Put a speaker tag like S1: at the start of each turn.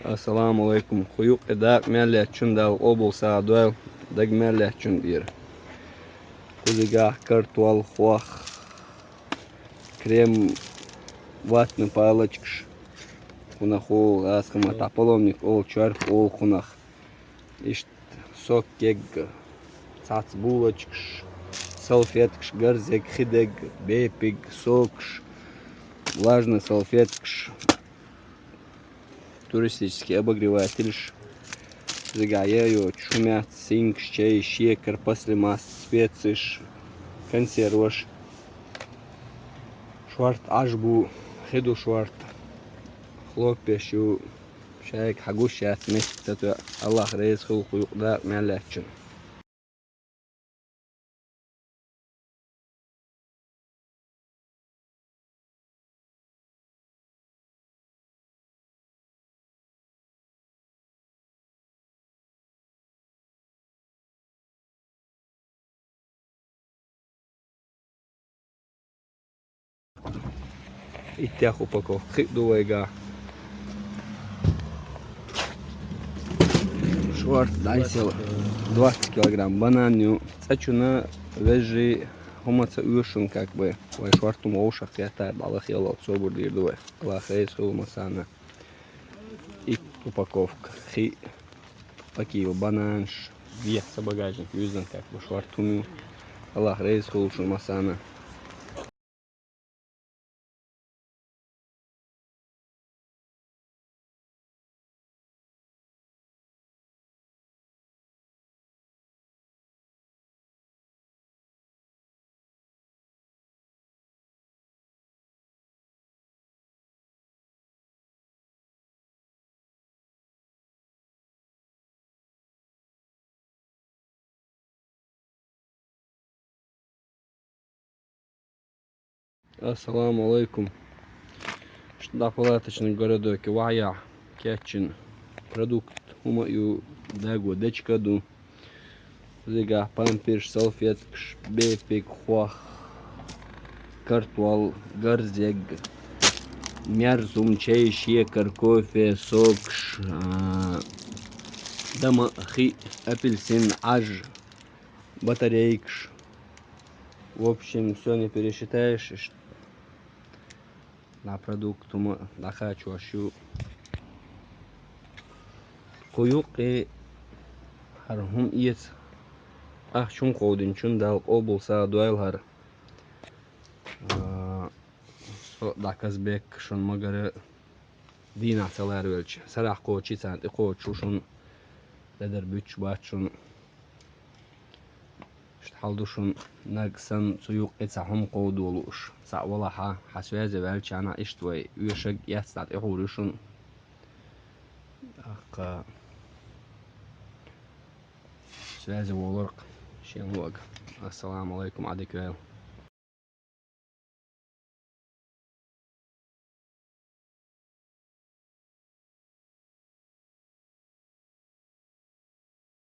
S1: Assalamu alaikum. Huyuk eda merlehçün dal obul sağduel dag merlehçün dir. Kuziga kartual хуах крем ватный палочкш. Кунаху аскама таполомник ол чарп ол кунах. Ишт сок кег цац булочкш. Салфеткш гарзек хидег бепиг сокш. Влажный салфеткш. Туристический обогреватель. Загаяю, шумят, синк, чай, шекер, послемас, специи, консерваш. Шварт ажбу, хиду шварт. Хлопешу, шайк хагушат, местату, Аллах рейс хулку, да, мялячен. И тех упаковок, дуэга. Шварт дайсел 20 килограмм бананю. Цачуна вежи хомаца уйшун как бы. Ой, швартум оушах ята балах елал собур дир дуэ. Аллах рейс хулмасана. И упаковка. Хи такие бананш. Веса багажник юзан как бы швартуну. Аллах рейс хулмасана. Ассаламу алейкум. Что палаточный городок Вая Кетчин продукт умою дагу дечкаду зига памперш салфеткш бепик хуах картуал гарзег мярзум чай шекер кофе сокш дама хи апельсин аж батарейкш. В общем, все не пересчитаешь. На продукт на хочу ашу куюк и хархум иец ах чун ковдин чун дал обул саадуэл хар даказбек шон магаре дина салар велч сарах кочи цант и кочу шон ледер бүч бачун шталдушун нагсан суюк эцахум ковдулуш са валаха хасвязе велч ана иштвай уешек ястат ихурушун ах связи волорк шенлог. Ассаламу алейкум адиквел.